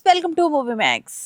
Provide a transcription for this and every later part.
Welcome to Movie Max.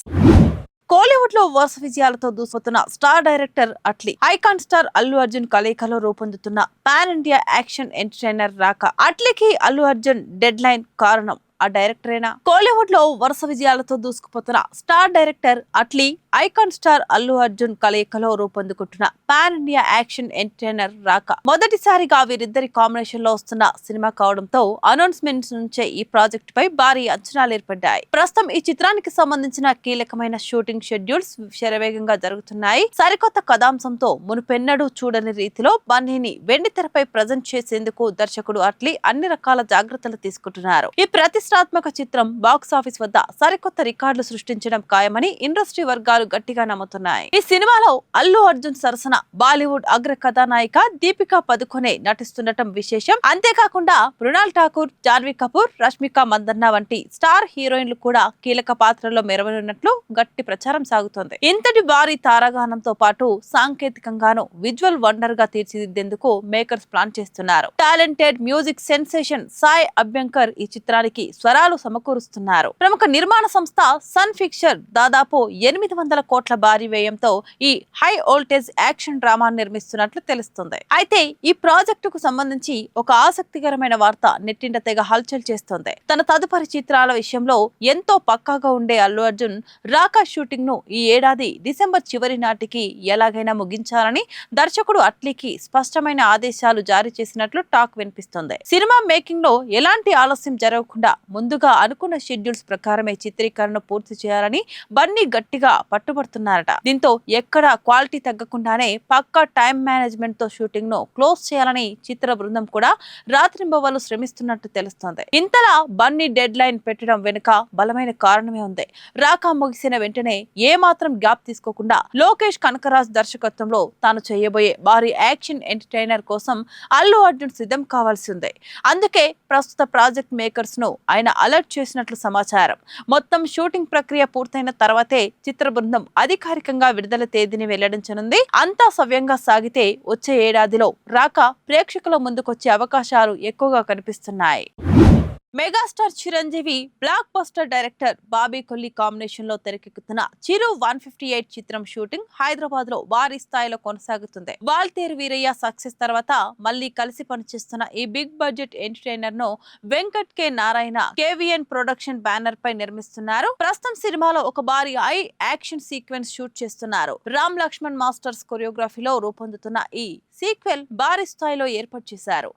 Kollywood లో వరుస విజయాలతో దూసుకుతున్న star director Atlee, icon star Allu Arjun కలయికలో రూపొందుతున్న పాన్ ఇండియా యాక్షన్ ఎంటర్టైనర్ రాక. అట్లీకి అల్లు అర్జున్ డెడ్ లైన్ కారణం ఆ డైరెక్టరేనా? కోలీవుడ్ లో వరుస విజయాలతో దూసుకుపోతున్న star director Atlee, icon star Allu Arjun కలయికలో రూపొందుకుంటున్న పాన్ ఇండియా యాక్షన్ ఎంటర్టైనర్ రాక మొదటిసారిగా వీరిద్దరి కాంబినేషన్ లో వస్తున్న సినిమా కావడంతో అనౌన్స్మెంట్స్ నుంచే ఈ ప్రాజెక్ట్ పై భారీ అంచనాలు ఏర్పడ్డాయి. ప్రస్తుతం ఈ చిత్రానికి సంబంధించిన కీలకమైన షూటింగ్ షెడ్యూల్స్ శరవేగంగా జరుగుతున్నాయి. సరికొత్త కథాంశంతో మునుపెన్నడూ చూడని రీతిలో బన్నీని వెండి తెరపై ప్రజెంట్ చేసేందుకు దర్శకుడు అట్లీ అన్ని రకాల జాగ్రత్తలు తీసుకుంటున్నారు. ఈ ప్రతిష్టాత్మక చిత్రం బాక్సాఫీస్ వద్ద సరికొత్త రికార్డులు సృష్టించడం ఖాయమని ఇండస్ట్రీ వర్గాలు గట్టిగా నమ్ముతున్నాయి. ఈ సినిమాలో అల్లు అర్జున్ సరసన బాలీవుడ్ అగ్ర కథానాయిక దీపికా పదుకొనే నటిస్తుండటం విశేషం. అంతేకాకుండా మృణాల్ ఠాకూర్, జాన్వీ కపూర్, రష్మిక మందన్న వంటి స్టార్ హీరోయిన్లు కూడా కీలక పాత్రల్లో మెరవనున్నట్లు గట్టి ప్రచారం సాగుతోంది. ఇంతటి భారీ తారాగానంతో పాటు సాంకేతికంగాను విజువల్ వండర్ గా తీర్చిదిద్దేందుకు మేకర్స్ ప్లాన్ చేస్తున్నారు. Talented music sensation Sai Abhyankar ఈ చిత్రానికి స్వరాలు సమకూరుస్తున్నారు. ప్రముఖ నిర్మాణ సంస్థ సన్ పిక్చర్ దాదాపు 800 కోట్ల భారీ వ్యయంతో ఈ హై వోల్టేజ్ యాక్షన్ డ్రామా నిర్మిస్తున్నట్లు తెలుస్తుంది. అయితే ఈ ప్రాజెక్టుకు సంబంధించి ఒక ఆసక్తికరమైన వార్త నెట్టింట తెగ హల్చల్ చేస్తోంది. తన తదుపరి చిత్రాల విషయంలో ఎంతో పక్కాగా ఉండే అల్లు అర్జున్ రాకా షూటింగ్ ను ఈ ఏడాది డిసెంబర్ చివరి నాటికి ఎలాగైనా ముగించాలని దర్శకుడు అట్లీకి స్పష్టమైన ఆదేశాలు జారీ చేసినట్లు టాక్ వినిపిస్తోంది. సినిమా మేకింగ్ లో ఎలాంటి ఆలస్యం జరగకుండా ముందుగా అనుకున్న షెడ్యూల్స్ ప్రకారమే చిత్రీకరణ పూర్తి చేయాలని బన్నీ గట్టిగా పట్టుబడుతున్నారట. దీంతో ఎక్కడ క్వాలిటీ తగ్గకుండానే పక్కా టైం మేనేజ్మెంట్ తో షూటింగ్ ను క్లోజ్ చేయాలని చిత్ర బృందం కూడా రాత్రింబవళ్లు శ్రమిస్తున్నట్టు తెలుస్తోంది. ఇంతలా బన్నీ డెడ్ లైన్ పెట్టడం వెనుక బలమైన కారణమే ఉంది. రాకా ముగిసిన వెంటనే ఏ మాత్రం గ్యాప్ తీసుకోకుండా లోకేష్ కనకరాజ్ దర్శకత్వంలో తాను చేయబోయే భారీ యాక్షన్ ఎంటర్టైనర్ కోసం అల్లు అర్జున్ సిద్ధం కావాల్సి ఉంది. అందుకే ప్రస్తుత ప్రాజెక్ట్ మేకర్స్ ను ఆయన అలర్ట్ చేసినట్లు సమాచారం. మొత్తం షూటింగ్ ప్రక్రియ పూర్తయిన తర్వాతే చిత్ర బృందం అధికారికంగా విడుదల తేదీని వెల్లడించనుంది. అంతా సవ్యంగా సాగితే వచ్చే ఏడాదిలో రాకా ప్రేక్షకుల ముందుకొచ్చే అవకాశాలు ఎక్కువగా కనిపిస్తున్నాయి. Megastar Chiranjeevi block buster director Bobby Kolli combination లో తెరకెక్కుతున్న చిరు 158 చిత్రం షూటింగ్ హైదరాబాద్ లో భారీ స్థాయిలో కొనసాగుతుంది. వాల్తేరు వీరయ్య సక్సెస్ తర్వాత మళ్లీ కలిసి పనిచేస్తున్న ఈ బిగ్ బడ్జెట్ ఎంటర్టైనర్ ను వెంకట్ కె నారాయణ కేవీఎన్ ప్రొడక్షన్ బ్యానర్ పై నిర్మిస్తున్నారు. ప్రస్తుతం సినిమాలో ఒక భారీ యాక్షన్ సీక్వెన్స్ షూట్ చేస్తున్నారు. రామ్ లక్ష్మణ్ మాస్టర్స్ కొరియోగ్రఫీలో రూపొందుతున్న ఈ సీక్వెల్ భారీ స్థాయిలో ఏర్పాటు చేశారు.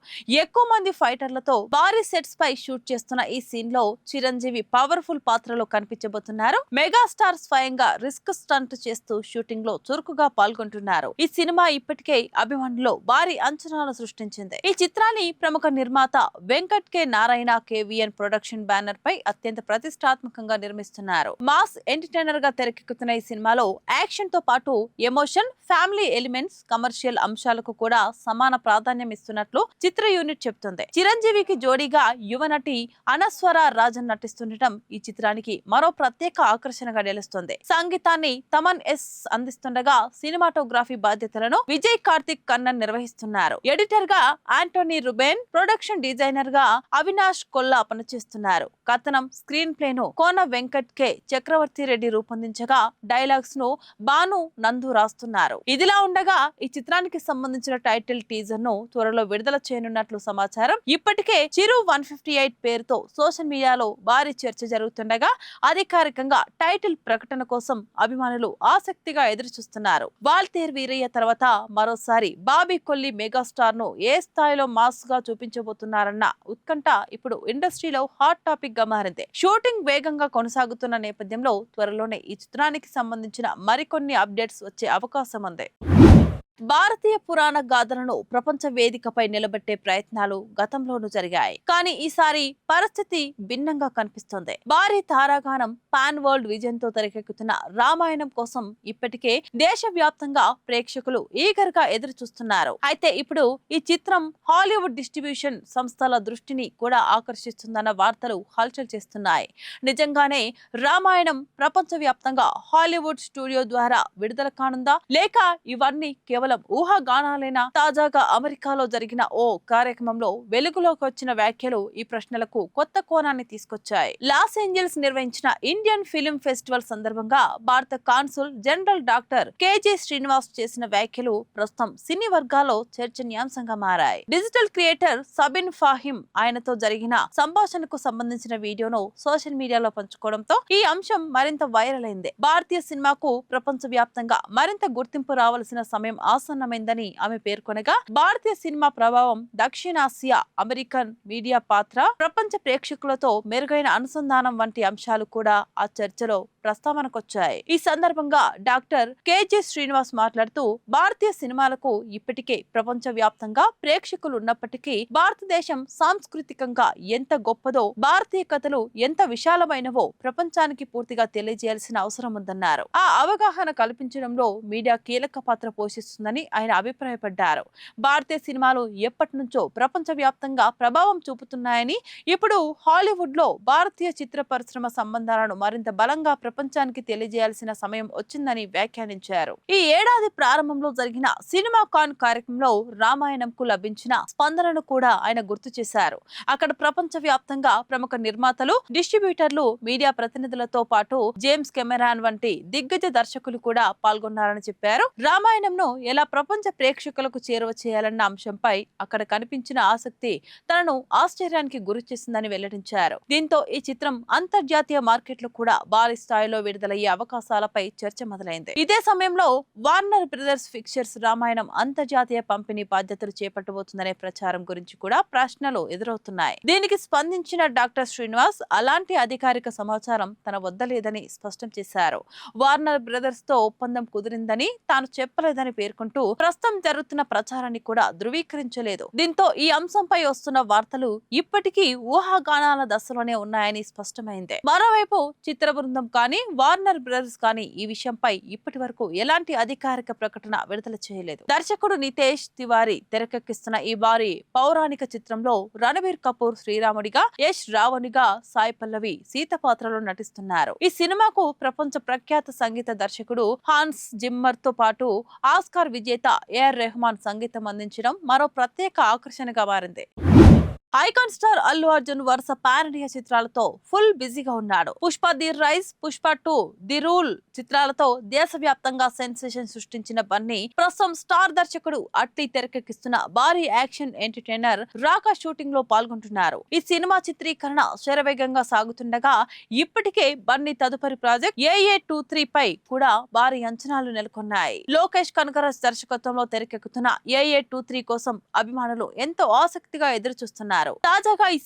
ఎక్కువ మంది ఫైటర్లతో భారీ సెట్స్ పై షూట్ చేస్తున్న ఈ సీన్ లో చిరంజీవి పవర్ఫుల్ పాత్రలో కనిపించబోతున్నారు. మెగాస్టార్ స్వయంగా రిస్క్ స్టంట్ చేస్తూ షూటింగ్ లో చురుకుగా పాల్గొంటున్నారు. ఈ సినిమా ఇప్పటికే అభిమానుల్లో భారీ అంచనాలు సృష్టించింది. ఈ చిత్రాన్ని ప్రముఖ నిర్మాత వెంకట్ కె నారాయణ కేవీఎన్ ప్రొడక్షన్ బ్యానర్ పై అత్యంత ప్రతిష్టాత్మకంగా నిర్మిస్తున్నారు. మాస్ ఎంటర్టైనర్ గా తెరకెక్కుతున్న ఈ సినిమాలో యాక్షన్ తో పాటు ఎమోషన్, ఫ్యామిలీ ఎలిమెంట్స్, కమర్షియల్ అంశాలకు కూడా సమాన ప్రాధాన్యం ఇస్తున్నట్లు చిత్ర యూనిట్ చెబుతుంది. చిరంజీవికి జోడీగా యువ నటి అనస్వర రాజన్ నటిస్తుండటం ఈ చిత్రానికి మరో ప్రత్యేక ఆకర్షణగా నిలుస్తుంది. సంగీతాన్ని తమన్ ఎస్ అందిస్తుండగా సినిమాటోగ్రఫీ బాధ్యతలను విజయ్ కార్తిక్ కన్నన్ నిర్వహిస్తున్నారు. ఎడిటర్ గా ఆంటోనీ రుబెన్, ప్రొడక్షన్ డిజైనర్ గా అవినాష్ కొల్లా పనిచేస్తున్నారు. కథనం, స్క్రీన్ ప్లే ను కోన వెంకట్ కె చక్రవర్తి రెడ్డి రూపొందించగా డైలాగ్స్ ను బాను నందు రాస్తున్నారు. ఇదిలా ఉండగా ఈ చిత్రానికి సంబంధించిన టైటిల్ టీజర్ ను త్వరలో విడుదల చేయనున్నట్లు సమాచారం. ఇప్పటికే చిరు 158 పేరుతో సోషల్ మీడియాలో భారీ చర్చ జరుగుతుండగా అధికారికంగా టైటిల్ ప్రకటన కోసం అభిమానులు ఆసక్తిగా ఎదురుచూస్తున్నారు. వాల్తేరు వీరయ్య తర్వాత మరోసారి బాబీ కొల్లి మెగాస్టార్ ను ఏ స్థాయిలో మాస్ గా చూపించబోతున్నారన్న ఉత్కంఠ ఇప్పుడు ఇండస్ట్రీలో హాట్ టాపిక్ గా మారింది. షూటింగ్ వేగంగా కొనసాగుతున్న నేపథ్యంలో త్వరలోనే ఈ చిత్రానికి సంబంధించిన మరికొన్ని అప్డేట్స్ వచ్చే అవకాశం ఉంది. భారతీయ పురాణ గాథలను ప్రపంచ వేదికపై నిలబెట్టే ప్రయత్నాలు గతంలోనూ జరిగాయి. కానీ ఈసారి పరిస్థితి భిన్నంగా కనిపిస్తోంది. భారీ తారాగానం పాన్ వరల్డ్ విజన్ తో తెరకెక్కుతున్న రామాయణం కోసం ఇప్పటికే దేశవ్యాప్తంగా ప్రేక్షకులు ఈగర్ గా ఎదురు చూస్తున్నారు. అయితే ఇప్పుడు ఈ చిత్రం హాలీవుడ్ డిస్ట్రిబ్యూషన్ సంస్థల దృష్టిని కూడా ఆకర్షిస్తుందన్న వార్తలు హల్చల్ చేస్తున్నాయి. నిజంగానే రామాయణం ప్రపంచ వ్యాప్తంగా హాలీవుడ్ స్టూడియో ద్వారా విడుదల కానుందా, లేక ఇవన్నీ కేవలం ఊహాగానాలేనా? తాజాగా అమెరికాలో జరిగిన ఓ కార్యక్రమంలో వెలుగులోకి వచ్చిన వ్యాఖ్యలు ఈ ప్రశ్నలకు కొత్త కోణాన్ని తీసుకొచ్చాయి. లాస్ ఏంజల్స్ నిర్వహించిన ఇండియన్ ఫిల్మ్ ఫెస్టివల్ సందర్భంగా భారత consul general doctor KJ Srinivas చేసిన వ్యాఖ్యలు ప్రస్తుతం సినీ వర్గాల్లో చర్చనీయాంశంగా మారాయి. డిజిటల్ క్రియేటర్ సబిన్ ఫాహిమ్ ఆయనతో జరిగిన సంభాషణకు సంబంధించిన వీడియోను సోషల్ మీడియాలో పంచుకోవడంతో ఈ అంశం మరింత వైరల్ అయింది. భారతీయ సినిమాకు ప్రపంచ వ్యాప్తంగా మరింత గుర్తింపు రావాల్సిన సమయం ఆసన్నమైందని ఆమె పేర్కొనగా, భారతీయ సినిమా ప్రభావం, దక్షిణాసియా అమెరికన్ మీడియా పాత్ర, ప్రపంచ ప్రేక్షకులతో మెరుగైన అనుసంధానం వంటి అంశాలు కూడా ఆ చర్చలో ప్రస్తావనకొచ్చాయి. ఈ సందర్భంగా డాక్టర్ కేజే శ్రీనివాస్ మాట్లాడుతూ, భారతీయ సినిమాలకు ఇప్పటికే ప్రపంచ వ్యాప్తంగా ప్రేక్షకులు ఉన్నప్పటికీ భారతదేశం సాంస్కృతికంగా ఎంత గొప్పదో, భారతీయ కథలు ఎంత విశాలమైనవో ప్రపంచానికి పూర్తిగా తెలియజేయాల్సిన అవసరం ఉందన్నారు. ఆ అవగాహన కల్పించడంలో మీడియా కీలక పాత్ర పోషిస్తుందని ఆయన అభిప్రాయపడ్డారు. భారతీయ సినిమాలు ఎప్పటి నుంచో ప్రపంచ వ్యాప్తంగా ప్రభావం చూపుతున్నాయని, ఇప్పుడు హాలీవుడ్ లో భారతీయ చిత్ర పరిశ్రమ సంబంధాలను మరింత బలంగా ప్రపంచానికి తెలియజేయాల్సిన సమయం వచ్చిందని వ్యాఖ్యానించారు. ఈ ఏడాది ప్రారంభంలో జరిగిన సినిమా కాన్ కార్యక్రమంలో రామాయణంకు లభించిన స్పందనను కూడా ఆయన గుర్తు చేశారు. అక్కడ ప్రపంచ వ్యాప్తంగా ప్రముఖ నిర్మాతలు, డిస్ట్రిబ్యూటర్లు, మీడియా ప్రతినిధులతో పాటు జేమ్స్ కెమెరాన్ వంటి దిగ్గజ దర్శకులు కూడా పాల్గొన్నారని చెప్పారు. రామాయణంను ఎలా ప్రపంచ ప్రేక్షకులకు చేరువ చేయాలన్న అంశంపై అక్కడ కనిపించిన ఆసక్తి తనను ఆశ్చర్యానికి గురి చేసిందని వెల్లడించారు. దీంతో ఈ చిత్రం అంతర్జాతీయ మార్కెట్లో కూడా భారీ స్థాయిలో విడుదలయ్యే అవకాశాలపై చర్చ మొదలైంది. ఇదే సమయంలో వార్నర్ బ్రదర్స్ పిక్చర్స్ రామాయణం అంతర్జాతీయ పంపిణీ బాధ్యతలు చేపట్టబోతుందనే ప్రచారం గురించి కూడా ప్రశ్నలు ఎదురవుతున్నాయి. దీనికి స్పందించిన డాక్టర్ శ్రీనివాస్, అలాంటి అధికారిక సమాచారం తన వద్ద లేదని స్పష్టం చేశారు. వార్నర్ బ్రదర్స్ తో ఒప్పందం కుదిరిందని తాను చెప్పలేదని పేర్కొంటూ, ప్రస్తుతం జరుగుతున్న ప్రచారాన్ని కూడా ధృవీకరించలేదు. దీంతో ఈ అంశంపై వస్తున్న వార్తలు ఇప్పటికీ ఊహాగానాల దశలోనే ఉన్నాయని స్పష్టమైంది. మరోవైపు చిత్ర బృందం కానీ, వార్నర్ బ్రదర్స్ కానీ ఈ విషయంపై ఇప్పటి వరకు ఎలాంటి అధికారిక ప్రకటన విడుదల చేయలేదు. దర్శకుడు నితేష్ తివారీ తెరకెక్కిస్తున్న ఈ భారీ పౌరాణిక చిత్రంలో రణబీర్ కపూర్ శ్రీరాముడిగా, యష్ రావణుగా, సాయి పల్లవి సీత పాత్రలో నటిస్తున్నారు. ఈ సినిమాకు ప్రపంచ ప్రఖ్యాత సంగీత దర్శకుడు హాన్స్ జిమ్మర్ తో పాటు ఆస్కార్ విజేత ఏఆర్ రెహమాన్ సంగీతం అందించడం మరో ప్రత్యేక ఆకర్షణగా మారింది. ఐకాన్ స్టార్ అల్లు అర్జున్ వరుస పాన్ ఇండియా చిత్రాలతో ఫుల్ బిజీగా ఉన్నాడు. Pushpa the rise, Pushpa 2, the rule చిత్రాలతో దేశవ్యాప్తంగా సెన్సేషన్ సృష్టించిన బన్నీ ప్రస్తుతం స్టార్ దర్శకుడు అట్లీ తెరకెక్కిస్తున్న భారీ యాక్షన్ ఎంటర్టైనర్ రాకా షూటింగ్ లో పాల్గొంటున్నారు. ఈ సినిమా చిత్రీకరణ శరవేగంగా సాగుతుండగా ఇప్పటికే బన్నీ తదుపరి ప్రాజెక్ట్ AA23 పై కూడా భారీ అంచనాలు నెలకొన్నాయి. లోకేష్ కనకరాజ్ దర్శకత్వంలో తెరకెక్కుతున్న AA23 కోసం అభిమానులు ఎంతో ఆసక్తిగా ఎదురు చూస్తున్నారు. తాజాగా ఈ